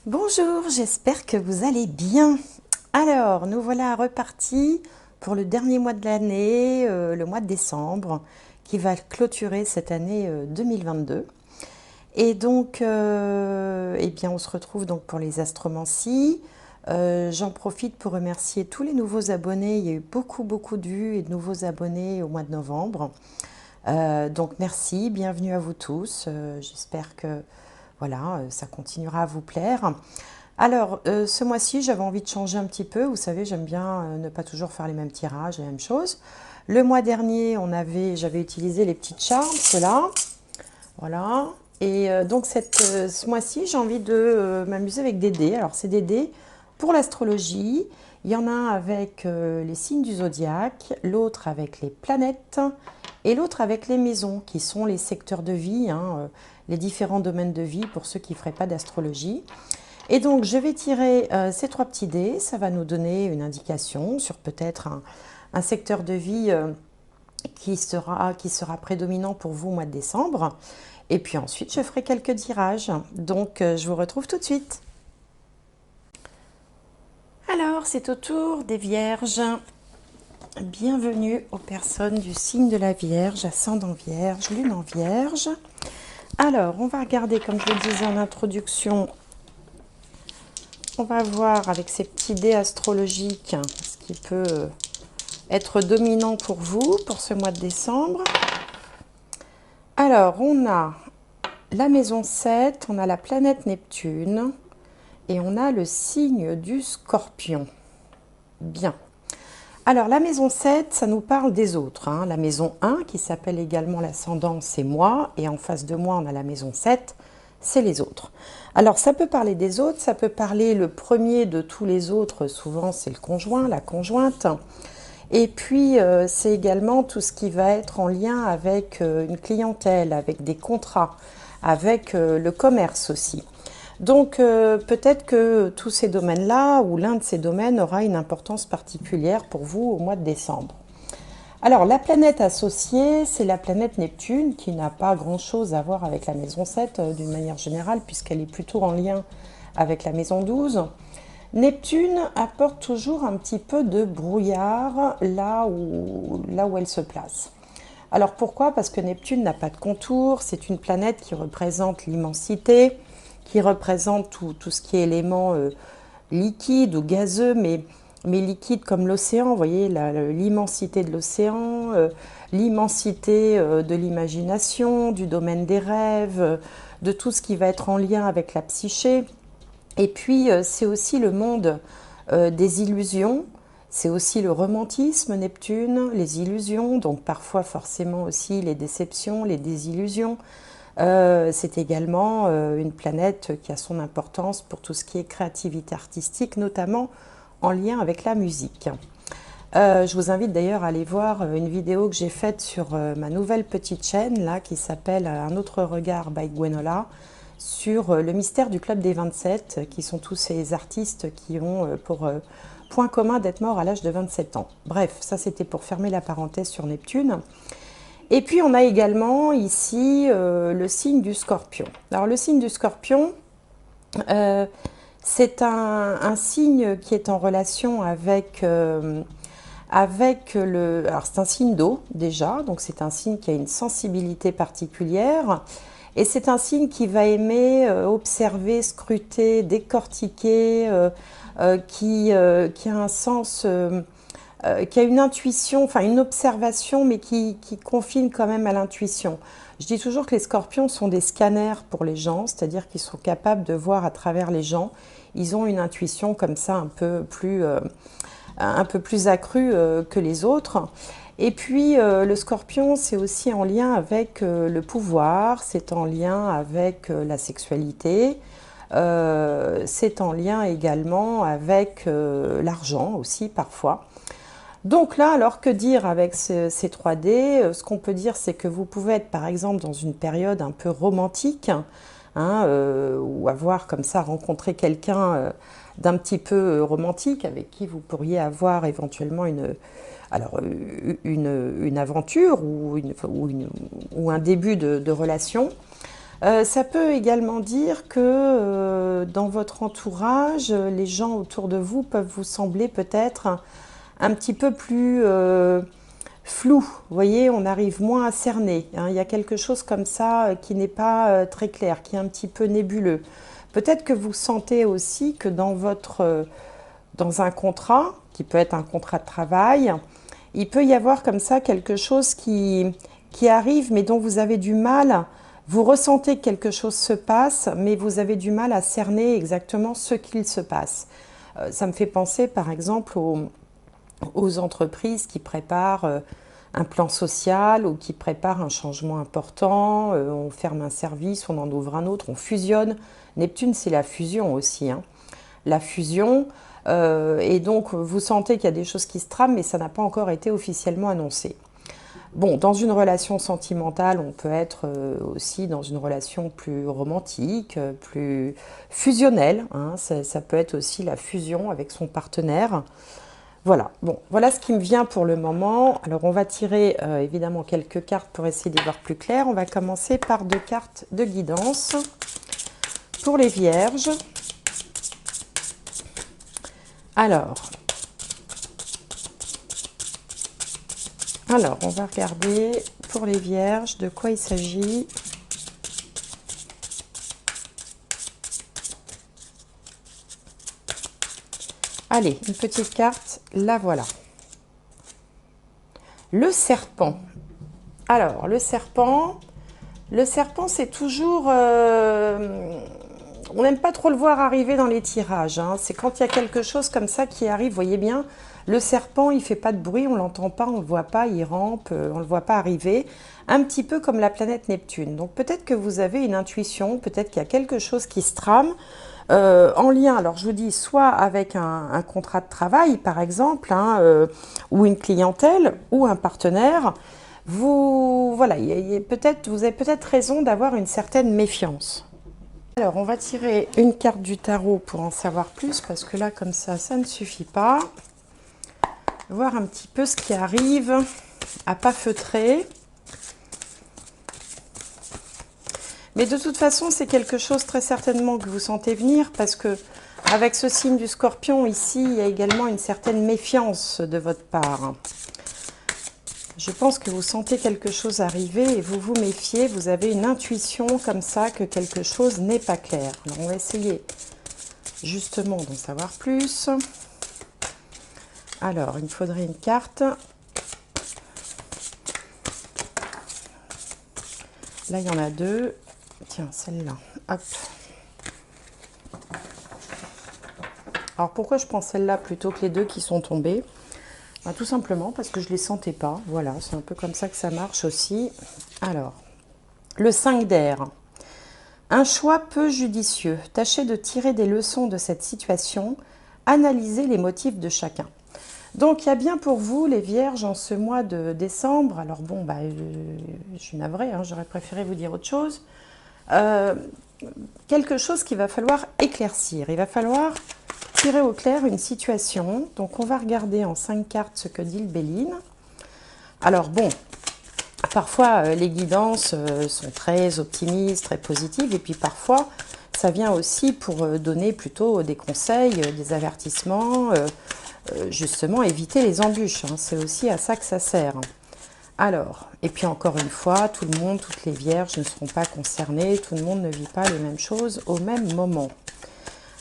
Bonjour, j'espère que vous allez bien. Alors, nous voilà repartis pour le dernier mois de l'année, le mois de décembre, qui va clôturer cette année 2022. Et donc, eh bien, on se retrouve donc pour les astromancies. J'en profite pour remercier tous les nouveaux abonnés. Il y a eu beaucoup de vues et de nouveaux abonnés au mois de novembre. Donc merci, bienvenue à vous tous. J'espère que voilà, ça continuera à vous plaire. Alors, ce mois-ci, j'avais envie de changer un petit peu. Vous savez, j'aime bien ne pas toujours faire les mêmes tirages, les mêmes choses. Le mois dernier, j'avais utilisé les petites charmes, ceux-là. Voilà. Et donc, ce mois-ci, j'ai envie de m'amuser avec des dés. Alors, c'est des dés pour l'astrologie. Il y en a un avec les signes du zodiaque, l'autre avec les planètes et l'autre avec les maisons, qui sont les secteurs de vie, hein, les différents domaines de vie pour ceux qui ne feraient pas d'astrologie. Et donc, je vais tirer ces trois petits dés. Ça va nous donner une indication sur peut-être un secteur de vie qui sera prédominant pour vous au mois de décembre. Et puis ensuite, je ferai quelques tirages. Donc, je vous retrouve tout de suite. Alors, c'est au tour des Vierges. Bienvenue aux personnes du signe de la Vierge, ascendant Vierge, lune en Vierge. Alors, on va regarder, comme je le disais en introduction, on va voir avec ces petits dés astrologiques ce qui peut être dominant pour vous pour ce mois de décembre. Alors, on a la maison 7, on a la planète Neptune et on a le signe du Scorpion. Bien. Alors, la maison 7, ça nous parle des autres. Hein. La maison 1, qui s'appelle également l'ascendant, c'est moi. Et en face de moi, on a la maison 7, c'est les autres. Alors, ça peut parler des autres, ça peut parler le premier de tous les autres. Souvent, c'est le conjoint, la conjointe. Et puis, c'est également tout ce qui va être en lien avec une clientèle, avec des contrats, avec le commerce aussi. Donc, peut-être que tous ces domaines-là, ou l'un de ces domaines, aura une importance particulière pour vous au mois de décembre. Alors, la planète associée, c'est la planète Neptune, qui n'a pas grand-chose à voir avec la maison 7, d'une manière générale, puisqu'elle est plutôt en lien avec la maison 12. Neptune apporte toujours un petit peu de brouillard là où elle se place. Alors, pourquoi? Parce que Neptune n'a pas de contour, c'est une planète qui représente l'immensité, qui représente tout ce qui est élément liquide ou gazeux, mais liquide comme l'océan. Vous voyez l'immensité de l'océan, l'immensité de l'imagination, du domaine des rêves, de tout ce qui va être en lien avec la psyché. Et puis, c'est aussi le monde des illusions. C'est aussi le romantisme, Neptune, les illusions, donc parfois forcément aussi les déceptions, les désillusions. C'est également une planète qui a son importance pour tout ce qui est créativité artistique, notamment en lien avec la musique. Je vous invite d'ailleurs à aller voir une vidéo que j'ai faite sur ma nouvelle petite chaîne là, qui s'appelle Un autre regard by Gwenola, sur le mystère du Club des 27, qui sont tous ces artistes qui ont pour point commun d'être morts à l'âge de 27 ans. Bref, ça c'était pour fermer la parenthèse sur Neptune. Et puis on a également ici le signe du Scorpion. Alors le signe du Scorpion, c'est un signe qui est en relation avec alors c'est un signe d'eau déjà, donc c'est un signe qui a une sensibilité particulière. Et c'est un signe qui va aimer observer, scruter, décortiquer, qui a un sens... qui a une intuition, enfin une observation, mais qui confine quand même à l'intuition. Je dis toujours que les scorpions sont des scanners pour les gens, c'est-à-dire qu'ils sont capables de voir à travers les gens. Ils ont une intuition comme ça un peu plus accrue que les autres. Et puis le scorpion, c'est aussi en lien avec le pouvoir, c'est en lien avec la sexualité, c'est en lien également avec l'argent aussi parfois. Donc là, alors que dire avec ces 3D? Ce qu'on peut dire, c'est que vous pouvez être par exemple dans une période un peu romantique, hein, ou avoir comme ça rencontré quelqu'un d'un petit peu romantique avec qui vous pourriez avoir éventuellement une aventure ou un début de relation. Ça peut également dire que dans votre entourage, les gens autour de vous peuvent vous sembler peut-être un petit peu plus flou. Vous voyez, on arrive moins à cerner, hein. Il y a quelque chose comme ça qui n'est pas très clair, qui est un petit peu nébuleux. Peut-être que vous sentez aussi que dans un contrat, qui peut être un contrat de travail, il peut y avoir comme ça quelque chose qui arrive, mais dont vous avez du mal. Vous ressentez que quelque chose se passe, mais vous avez du mal à cerner exactement ce qu'il se passe. Ça me fait penser par exemple aux entreprises qui préparent un plan social ou qui préparent un changement important. On ferme un service, on en ouvre un autre, on fusionne. Neptune, c'est la fusion aussi, hein. La fusion, et donc vous sentez qu'il y a des choses qui se trament, mais ça n'a pas encore été officiellement annoncé. Bon, dans une relation sentimentale, on peut être aussi dans une relation plus romantique, plus fusionnelle, hein. Ça peut être aussi la fusion avec son partenaire. Voilà, bon, voilà ce qui me vient pour le moment. Alors, on va tirer évidemment quelques cartes pour essayer d'y voir plus clair. On va commencer par 2 cartes de guidance pour les vierges. Alors, on va regarder pour les vierges de quoi il s'agit. Allez, une petite carte, la voilà. Le serpent. Alors, le serpent c'est toujours... on n'aime pas trop le voir arriver dans les tirages, hein. C'est quand il y a quelque chose comme ça qui arrive, vous voyez bien, le serpent, il ne fait pas de bruit, on ne l'entend pas, on ne le voit pas, il rampe, on ne le voit pas arriver. Un petit peu comme la planète Neptune. Donc peut-être que vous avez une intuition, peut-être qu'il y a quelque chose qui se trame, en lien, alors je vous dis, soit avec un contrat de travail, par exemple, hein, ou une clientèle, ou un partenaire. Voilà, vous avez peut-être raison d'avoir une certaine méfiance. Alors, on va tirer une carte du tarot pour en savoir plus, parce que là, comme ça ne suffit pas. Voir un petit peu ce qui arrive à pas feutrer. Mais de toute façon, c'est quelque chose très certainement que vous sentez venir, parce que avec ce signe du Scorpion, ici, il y a également une certaine méfiance de votre part. Je pense que vous sentez quelque chose arriver et vous vous méfiez, vous avez une intuition comme ça que quelque chose n'est pas clair. Alors, on va essayer justement d'en savoir plus. Alors, il me faudrait une carte. Là, il y en a 2. Tiens, celle-là. Hop. Alors, pourquoi je prends celle-là plutôt que les 2 qui sont tombées? Ben, tout simplement parce que je ne les sentais pas. Voilà, c'est un peu comme ça que ça marche aussi. Alors, le 5 d'air. Un choix peu judicieux. Tâchez de tirer des leçons de cette situation. Analysez les motifs de chacun. Donc, il y a bien pour vous, les vierges, en ce mois de décembre. Alors bon, bah, je suis navrée, hein, j'aurais préféré vous dire autre chose. Quelque chose qu'il va falloir éclaircir. Il va falloir tirer au clair une situation. Donc, on va regarder en 5 cartes ce que dit le Béline. Alors bon, parfois, les guidances sont très optimistes, très positives. Et puis parfois, ça vient aussi pour donner plutôt des conseils, des avertissements, justement éviter les embûches, hein. C'est aussi à ça que ça sert. Alors, et puis encore une fois, tout le monde, toutes les vierges ne seront pas concernées, tout le monde ne vit pas les mêmes choses au même moment.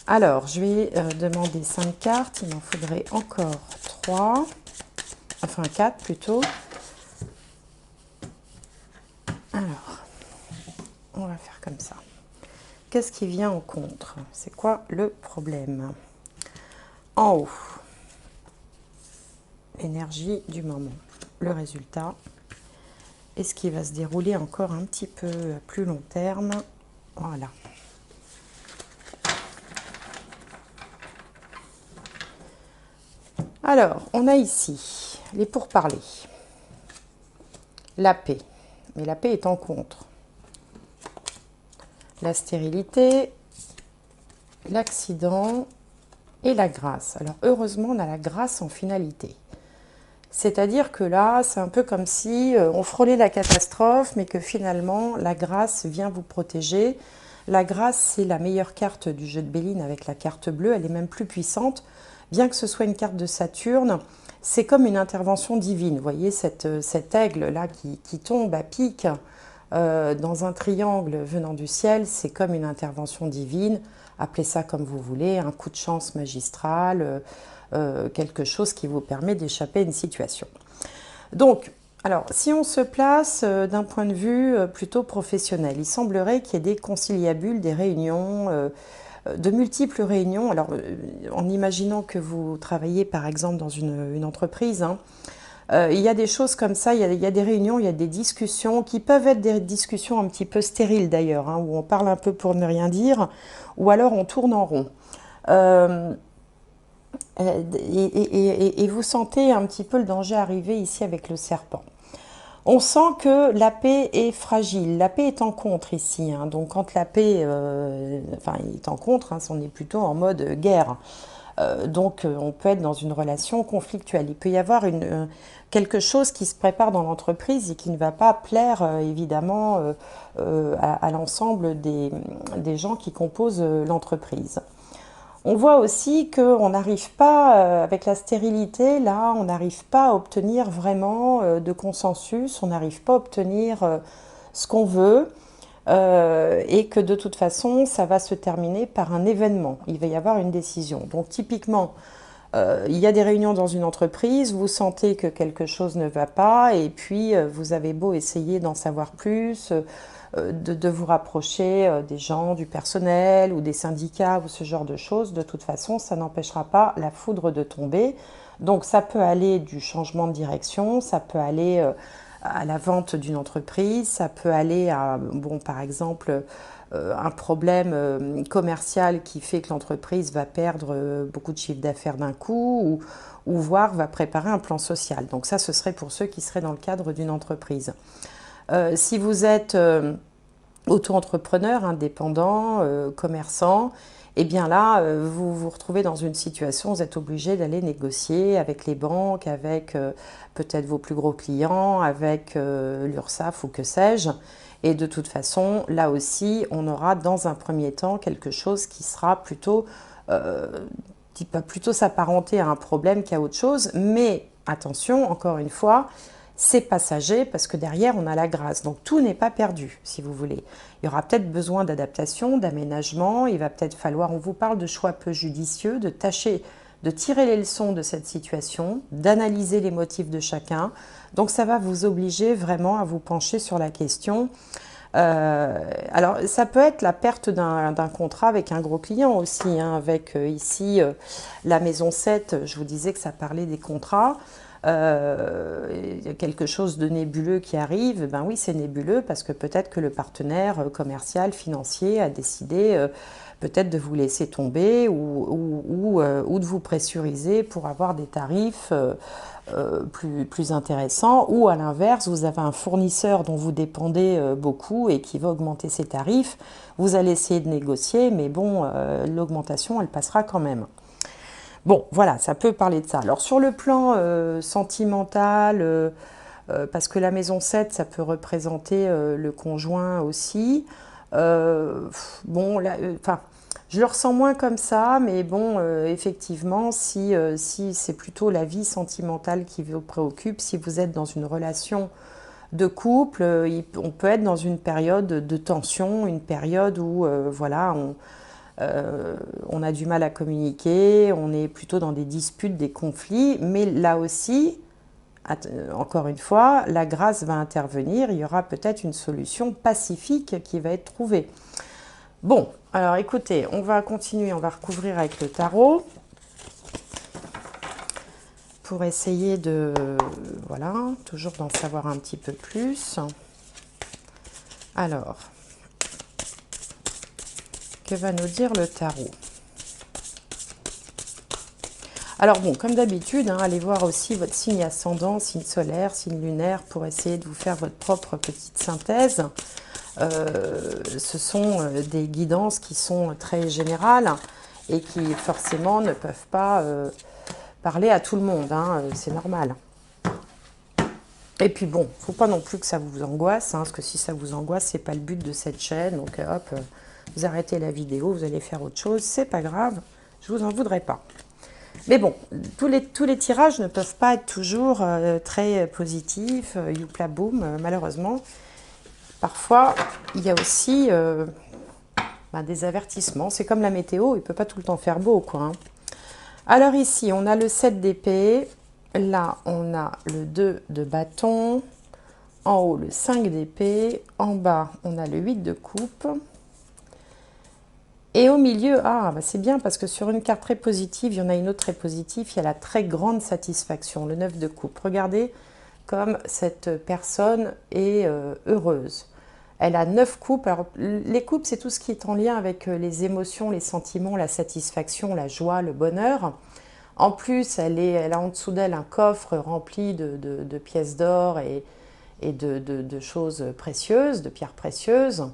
Alors, je vais demander 5 cartes, il m'en faudrait encore 3, enfin 4 plutôt. Alors, on va faire comme ça. Qu'est-ce qui vient en contre? C'est quoi le problème? En haut, l'énergie du moment. Le résultat, et ce qui va se dérouler encore un petit peu à plus long terme. Voilà. Alors, on a ici les pourparlers, la paix, mais la paix est en contre. La stérilité, l'accident et la grâce. Alors, heureusement, on a la grâce en finalité. C'est-à-dire que là, c'est un peu comme si on frôlait la catastrophe, mais que finalement, la grâce vient vous protéger. La grâce, c'est la meilleure carte du jeu de Béline avec la carte bleue. Elle est même plus puissante. Bien que ce soit une carte de Saturne, c'est comme une intervention divine. Vous voyez cet aigle-là qui tombe à pic dans un triangle venant du ciel, c'est comme une intervention divine. Appelez ça comme vous voulez, un coup de chance magistral, quelque chose qui vous permet d'échapper à une situation. Donc, alors, si on se place d'un point de vue plutôt professionnel, il semblerait qu'il y ait des conciliabules, des réunions, de multiples réunions. Alors, en imaginant que vous travaillez par exemple dans une entreprise, hein, il y a des choses comme ça, il y a des réunions, il y a des discussions qui peuvent être des discussions un petit peu stériles d'ailleurs, hein, où on parle un peu pour ne rien dire, ou alors on tourne en rond. Euh, et vous sentez un petit peu le danger arriver ici avec le serpent. On sent que la paix est fragile, la paix est en contre ici, hein. Donc quand la paix enfin, est en contre, hein, on est plutôt en mode guerre. Donc on peut être dans une relation conflictuelle. Il peut y avoir quelque chose qui se prépare dans l'entreprise et qui ne va pas plaire évidemment à l'ensemble des gens qui composent l'entreprise. On voit aussi qu'on n'arrive pas, avec la stérilité, là, on n'arrive pas à obtenir vraiment de consensus, on n'arrive pas à obtenir ce qu'on veut, et que de toute façon, ça va se terminer par un événement. Il va y avoir une décision. Donc typiquement, il y a des réunions dans une entreprise, vous sentez que quelque chose ne va pas, et puis vous avez beau essayer d'en savoir plus, de vous rapprocher des gens, du personnel ou des syndicats ou ce genre de choses, de toute façon, ça n'empêchera pas la foudre de tomber. Donc ça peut aller du changement de direction, ça peut aller à la vente d'une entreprise, ça peut aller à, bon, par exemple, un problème commercial qui fait que l'entreprise va perdre beaucoup de chiffre d'affaires d'un coup, ou voire va préparer un plan social. Donc ça, ce serait pour ceux qui seraient dans le cadre d'une entreprise. Si vous êtes auto-entrepreneur, indépendant, commerçant, et bien là, vous vous retrouvez dans une situation, vous êtes obligé d'aller négocier avec les banques, avec peut-être vos plus gros clients, avec l'URSSAF ou que sais-je. Et de toute façon, là aussi, on aura dans un premier temps quelque chose qui sera plutôt, qui peut plutôt s'apparenter à un problème qu'à autre chose. Mais attention, encore une fois, c'est passager parce que derrière, on a la grâce. Donc tout n'est pas perdu, si vous voulez. Il y aura peut-être besoin d'adaptation, d'aménagement. Il va peut-être falloir, on vous parle de choix peu judicieux, de tâcher de tirer les leçons de cette situation, d'analyser les motifs de chacun. Donc ça va vous obliger vraiment à vous pencher sur la question. Alors ça peut être la perte d'un contrat avec un gros client aussi, hein, avec ici la maison 7, je vous disais que ça parlait des contrats. Il y a quelque chose de nébuleux qui arrive, ben oui, c'est nébuleux parce que peut-être que le partenaire commercial, financier a décidé peut-être de vous laisser tomber ou de vous pressuriser pour avoir des tarifs plus intéressants, ou à l'inverse, vous avez un fournisseur dont vous dépendez beaucoup et qui va augmenter ses tarifs. Vous allez essayer de négocier, mais bon, l'augmentation, elle passera quand même. Bon, voilà, ça peut parler de ça. Alors, sur le plan sentimental, parce que la maison 7, ça peut représenter le conjoint aussi. Bon, là, je le ressens moins comme ça, mais bon, effectivement, si c'est plutôt la vie sentimentale qui vous préoccupe, si vous êtes dans une relation de couple, on peut être dans une période de tension, une période où, voilà, on a du mal à communiquer, on est plutôt dans des disputes, des conflits, mais là aussi, encore une fois, la grâce va intervenir, il y aura peut-être une solution pacifique qui va être trouvée. Bon, alors écoutez, on va continuer, on va recouvrir avec le tarot pour essayer de, voilà, toujours d'en savoir un petit peu plus. Alors, que va nous dire le tarot? Alors bon, comme d'habitude, hein, allez voir aussi votre signe ascendant, signe solaire, signe lunaire pour essayer de vous faire votre propre petite synthèse. Ce sont des guidances qui sont très générales et qui forcément ne peuvent pas parler à tout le monde, hein, c'est normal. Et puis bon, faut pas non plus que ça vous angoisse, hein, parce que si ça vous angoisse, c'est pas le but de cette chaîne. Donc hop, vous arrêtez la vidéo, vous allez faire autre chose, c'est pas grave, je vous en voudrais pas. Mais bon, tous les tirages ne peuvent pas être toujours très positifs, youpla boum, malheureusement. Parfois, il y a aussi des avertissements. C'est comme la météo, il ne peut pas tout le temps faire beau, quoi. Hein. Alors ici, on a le 7 d'épée. Là, on a le 2 de bâton. En haut, le 5 d'épée. En bas, on a le 8 de coupe. Et au milieu, c'est bien parce que sur une carte très positive, il y en a une autre très positive, il y a la très grande satisfaction, le 9 de coupe. Regardez comme cette personne est heureuse. Elle a 9 coupes. Alors, les coupes, c'est tout ce qui est en lien avec les émotions, les sentiments, la satisfaction, la joie, le bonheur. En plus, elle a en dessous d'elle un coffre rempli de pièces d'or et de choses précieuses, de pierres précieuses.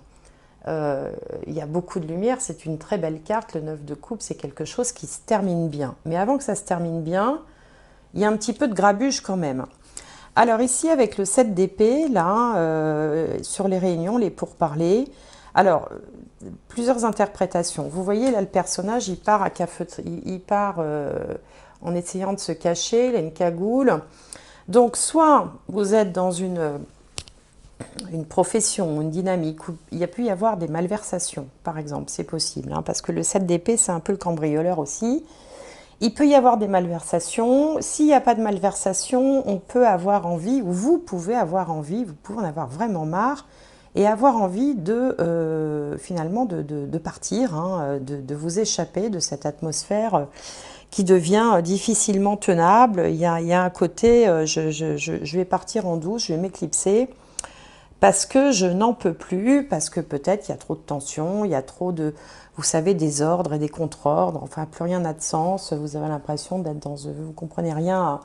Il y a beaucoup de lumière, c'est une très belle carte, le 9 de coupe, c'est quelque chose qui se termine bien. Mais avant que ça se termine bien, il y a un petit peu de grabuge quand même. Alors ici, avec le 7 d'épée, là, sur les réunions, les pourparlers, alors, plusieurs interprétations. Vous voyez, là, le personnage, il part, en essayant de se cacher, il a une cagoule. Donc, soit vous êtes dans une profession, une dynamique où il y a pu y avoir des malversations, par exemple, c'est possible, hein, parce que le 7 d'épée, c'est un peu le cambrioleur aussi. Il peut y avoir des malversations. S'il n'y a pas de malversation, on peut avoir envie, ou vous pouvez avoir envie, vous pouvez en avoir vraiment marre, et avoir envie finalement de partir, hein, de vous échapper de cette atmosphère qui devient difficilement tenable. Il y a un côté, je vais partir en douce, je vais m'éclipser, parce que je n'en peux plus, parce que peut-être il y a trop de tension, il y a trop de, vous savez, des ordres et des contre-ordres, enfin plus rien n'a de sens, vous avez l'impression d'être vous ne comprenez rien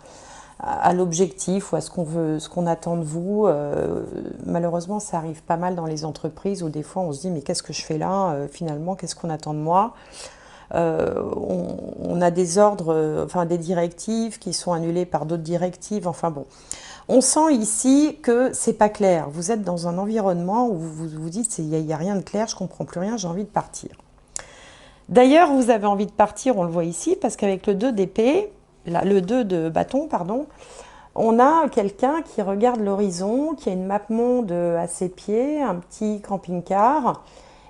à l'objectif ou à ce qu'on veut, ce qu'on attend de vous. Malheureusement, ça arrive pas mal dans les entreprises où des fois on se dit mais qu'est-ce que je fais là finalement, qu'est-ce qu'on attend de moi. On a des ordres, enfin des directives qui sont annulées par d'autres directives, enfin bon. On sent ici que c'est pas clair. Vous êtes dans un environnement où vous vous dites il n'y a rien de clair, je comprends plus rien, j'ai envie de partir. D'ailleurs, vous avez envie de partir, on le voit ici, parce qu'avec le 2 d'épée, le 2 de bâton, pardon, on a quelqu'un qui regarde l'horizon, qui a une map monde à ses pieds, un petit camping-car,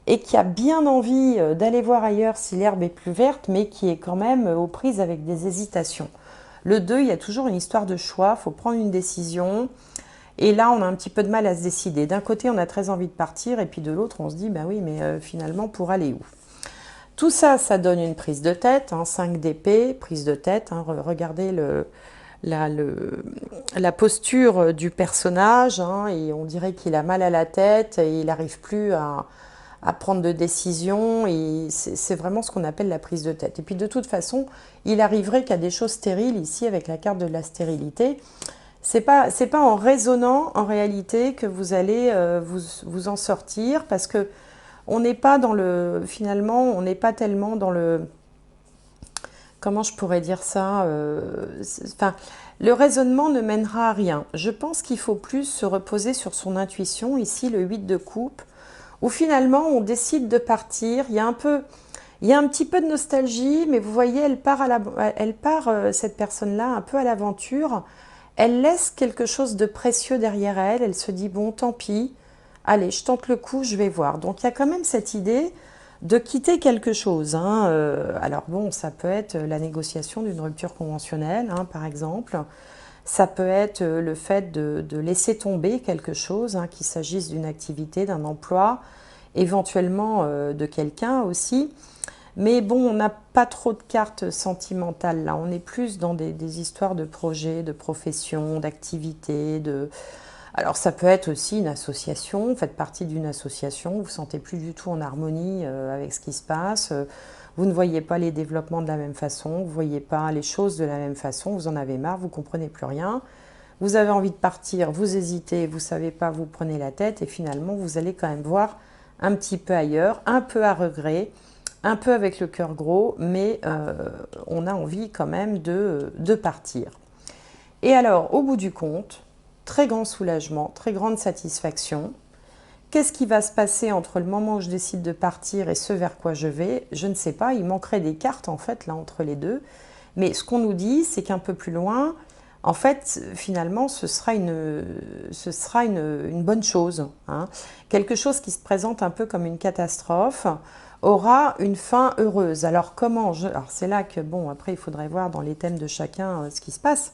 et qui a bien envie d'aller voir ailleurs si l'herbe est plus verte, mais qui est quand même aux prises avec des hésitations. Le 2, il y a toujours une histoire de choix, il faut prendre une décision. Et là, on a un petit peu de mal à se décider. D'un côté, on a très envie de partir, et puis de l'autre, on se dit, bah oui, mais finalement, pour aller où? Tout ça, ça donne une prise de tête, hein, 5 d'épée, prise de tête. Hein, regardez la posture du personnage, hein, et on dirait qu'il a mal à la tête, et il n'arrive plus à prendre de décision, et c'est vraiment ce qu'on appelle la prise de tête. Et puis de toute façon, il arriverait qu'à des choses stériles, ici avec la carte de la stérilité, c'est pas en raisonnant en réalité que vous allez vous en sortir, parce que on n'est pas dans finalement, on n'est pas tellement dans comment je pourrais dire ça, enfin, le raisonnement ne mènera à rien. Je pense qu'il faut plus se reposer sur son intuition, ici le 8 de coupe, où finalement on décide de partir. Il y a un petit peu de nostalgie, mais vous voyez, elle part cette personne-là, un peu à l'aventure. Elle laisse quelque chose de précieux derrière elle. Elle se dit, bon, tant pis, allez, je tente le coup, je vais voir. Donc il y a quand même cette idée de quitter quelque chose. Hein. Alors bon, ça peut être la négociation d'une rupture conventionnelle, hein, par exemple. Ça peut être le fait de laisser tomber quelque chose, hein, qu'il s'agisse d'une activité, d'un emploi, éventuellement de quelqu'un aussi. Mais bon, on n'a pas trop de cartes sentimentales là. On est plus dans des histoires de projets, de professions, d'activités, Alors ça peut être aussi une association, vous faites partie d'une association, vous ne vous sentez plus du tout en harmonie avec ce qui se passe, vous ne voyez pas les développements de la même façon, vous ne voyez pas les choses de la même façon, vous en avez marre, vous ne comprenez plus rien, vous avez envie de partir, vous hésitez, vous ne savez pas, vous prenez la tête et finalement vous allez quand même voir un petit peu ailleurs, un peu à regret, un peu avec le cœur gros, mais on a envie quand même de partir. Et alors, au bout du compte, très grand soulagement, très grande satisfaction. Qu'est-ce qui va se passer entre le moment où je décide de partir et ce vers quoi je vais? Je ne sais pas, il manquerait des cartes en fait là entre les deux. Mais ce qu'on nous dit, c'est qu'un peu plus loin, en fait, finalement, ce sera une bonne chose, hein. Quelque chose qui se présente un peu comme une catastrophe aura une fin heureuse. Alors comment alors c'est là que, bon, après il faudrait voir dans les thèmes de chacun ce qui se passe.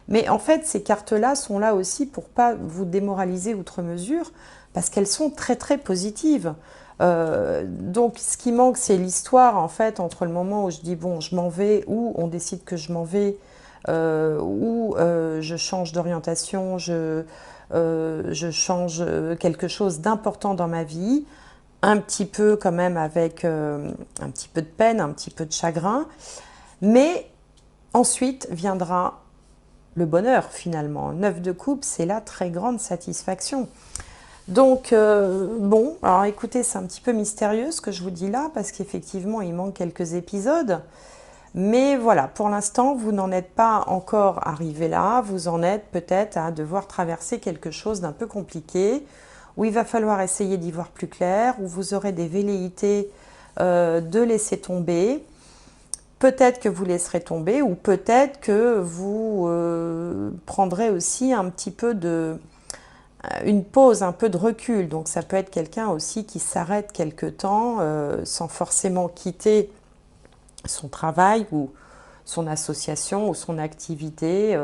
Mais en fait, ces cartes-là sont là aussi pour pas vous démoraliser outre mesure, parce qu'elles sont très très positives. Donc ce qui manque, c'est l'histoire en fait entre le moment où je dis bon je m'en vais, ou on décide que je m'en vais, ou je change d'orientation, je change quelque chose d'important dans ma vie, un petit peu quand même avec un petit peu de peine, un petit peu de chagrin, mais ensuite viendra le bonheur finalement. 9 de coupe, c'est la très grande satisfaction. Donc, bon, alors écoutez, c'est un petit peu mystérieux ce que je vous dis là, parce qu'effectivement, il manque quelques épisodes. Mais voilà, pour l'instant, vous n'en êtes pas encore arrivé là. Vous en êtes peut-être à devoir traverser quelque chose d'un peu compliqué, où il va falloir essayer d'y voir plus clair, où vous aurez des velléités de laisser tomber. Peut-être que vous laisserez tomber, ou peut-être que vous prendrez aussi un petit peu une pause, un peu de recul. Donc ça peut être quelqu'un aussi qui s'arrête quelque temps sans forcément quitter son travail ou son association ou son activité.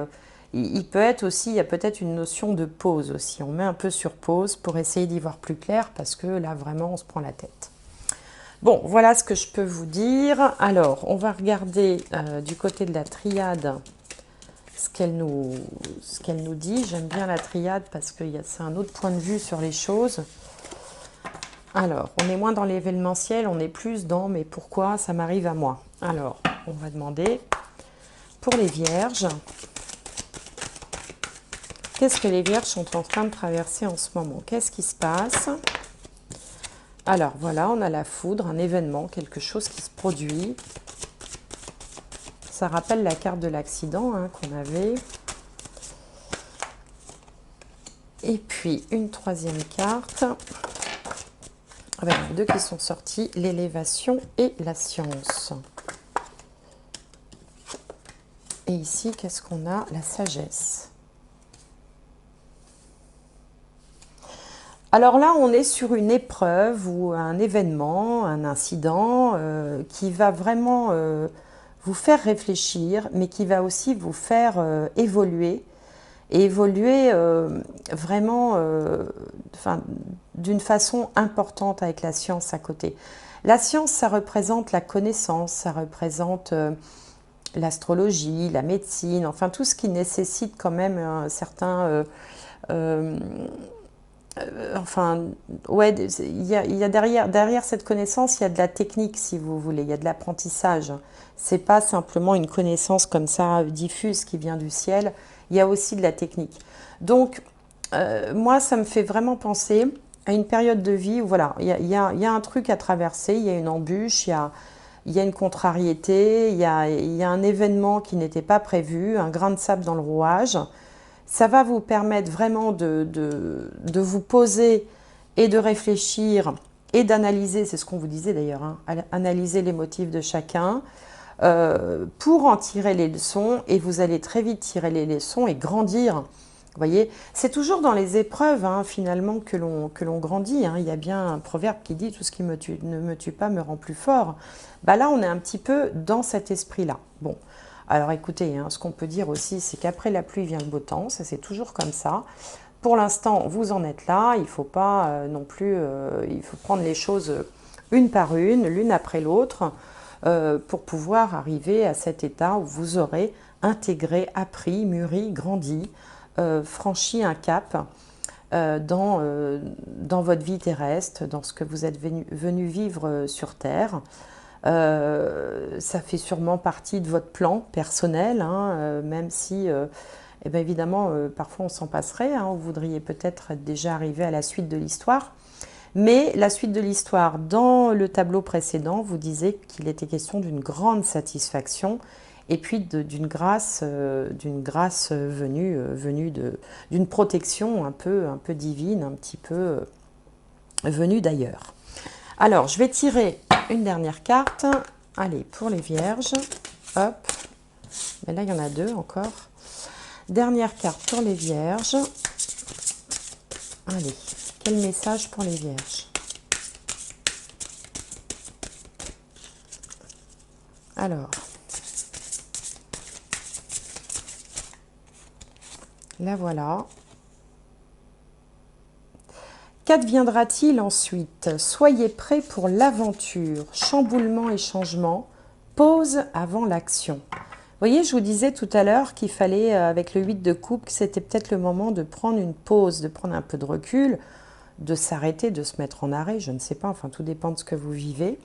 Il peut être aussi, il y a peut-être une notion de pause aussi. On met un peu sur pause pour essayer d'y voir plus clair, parce que là vraiment on se prend la tête. Bon, voilà ce que je peux vous dire. Alors, on va regarder du côté de la triade ce qu'elle nous dit. J'aime bien la triade parce que c'est un autre point de vue sur les choses. Alors, on est moins dans l'événementiel, on est plus dans « mais pourquoi ça m'arrive à moi ?» Alors, on va demander pour les vierges, qu'est-ce que les vierges sont en train de traverser en ce moment? Qu'est-ce qui se passe? Alors, voilà, on a la foudre, un événement, quelque chose qui se produit. Ça rappelle la carte de l'accident hein, qu'on avait. Et puis, une troisième carte. Avec les deux qui sont sortis, l'élévation et la science. Et ici, qu'est-ce qu'on a? La sagesse. Alors là, on est sur une épreuve ou un événement, un incident qui va vraiment vous faire réfléchir, mais qui va aussi vous faire évoluer. Et évoluer vraiment d'une façon importante avec la science à côté. La science, ça représente la connaissance, ça représente l'astrologie, la médecine, enfin tout ce qui nécessite quand même un certain... enfin, ouais, il y a derrière cette connaissance, il y a de la technique, si vous voulez, il y a de l'apprentissage. C'est pas simplement une connaissance comme ça, diffuse, qui vient du ciel, il y a aussi de la technique. Donc, moi, ça me fait vraiment penser à une période de vie où, voilà, il y a un truc à traverser, il y a une embûche, il y a une contrariété, il y a un événement qui n'était pas prévu, un grain de sable dans le rouage. Ça va vous permettre vraiment de vous poser et de réfléchir et d'analyser, c'est ce qu'on vous disait d'ailleurs, hein, analyser les motifs de chacun pour en tirer les leçons, et vous allez très vite tirer les leçons et grandir. Vous voyez, c'est toujours dans les épreuves hein, finalement que l'on grandit. Hein. Il y a bien un proverbe qui dit « tout ce qui ne me tue pas me rend plus fort ». Bah là, on est un petit peu dans cet esprit-là. Bon. Alors écoutez, hein, ce qu'on peut dire aussi, c'est qu'après la pluie vient le beau temps, ça c'est toujours comme ça. Pour l'instant, vous en êtes là, il ne faut pas non plus, il faut prendre les choses une par une, l'une après l'autre, pour pouvoir arriver à cet état où vous aurez intégré, appris, mûri, grandi, franchi un cap dans votre vie terrestre, dans ce que vous êtes venu vivre sur Terre. Ça fait sûrement partie de votre plan personnel, hein, même si, eh bien évidemment, parfois on s'en passerait, hein, vous voudriez peut-être être déjà arrivé à la suite de l'histoire. Mais la suite de l'histoire, dans le tableau précédent, vous disait qu'il était question d'une grande satisfaction et puis d'une grâce venue, d'une protection un peu divine, un petit peu venue d'ailleurs. Alors, je vais tirer une dernière carte. Allez, pour les vierges. Hop. Mais là, il y en a deux encore. Dernière carte pour les vierges. Allez, quel message pour les vierges? Alors, la voilà. Qu'adviendra-t-il ensuite? Soyez prêts pour l'aventure, chamboulement et changement, pause avant l'action. Vous voyez, je vous disais tout à l'heure qu'il fallait, avec le 8 de coupe, que c'était peut-être le moment de prendre une pause, de prendre un peu de recul, de s'arrêter, de se mettre en arrêt, je ne sais pas, enfin tout dépend de ce que vous vivez,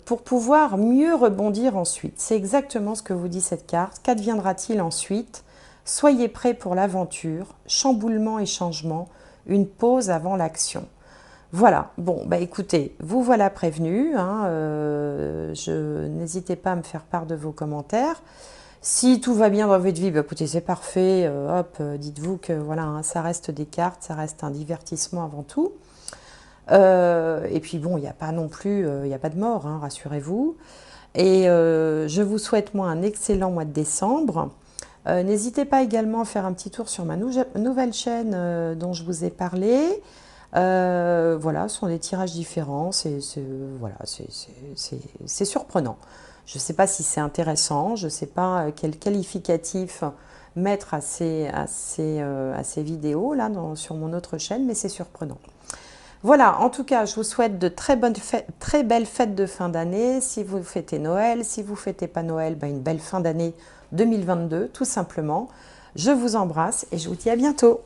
pour pouvoir mieux rebondir ensuite. C'est exactement ce que vous dit cette carte. Qu'adviendra-t-il ensuite? Soyez prêts pour l'aventure, chamboulement et changement, une pause avant l'action. Voilà, bon, bah écoutez, vous voilà prévenu, hein, n'hésitez pas à me faire part de vos commentaires. Si tout va bien dans votre vie, bah écoutez, c'est parfait, hop, dites-vous que voilà, hein, ça reste des cartes, ça reste un divertissement avant tout. Et puis bon, il n'y a pas non plus, il n'y a pas de mort, hein, rassurez-vous. Et je vous souhaite moi un excellent mois de décembre. N'hésitez pas également à faire un petit tour sur ma nouvelle chaîne dont je vous ai parlé. Voilà, ce sont des tirages différents, voilà, c'est surprenant. Je ne sais pas si c'est intéressant, je ne sais pas quel qualificatif mettre à ces vidéos là sur mon autre chaîne, mais c'est surprenant. Voilà, en tout cas, je vous souhaite de très belles fêtes de fin d'année. Si vous fêtez Noël, si vous ne fêtez pas Noël, ben une belle fin d'année 2022, tout simplement. Je vous embrasse et je vous dis à bientôt.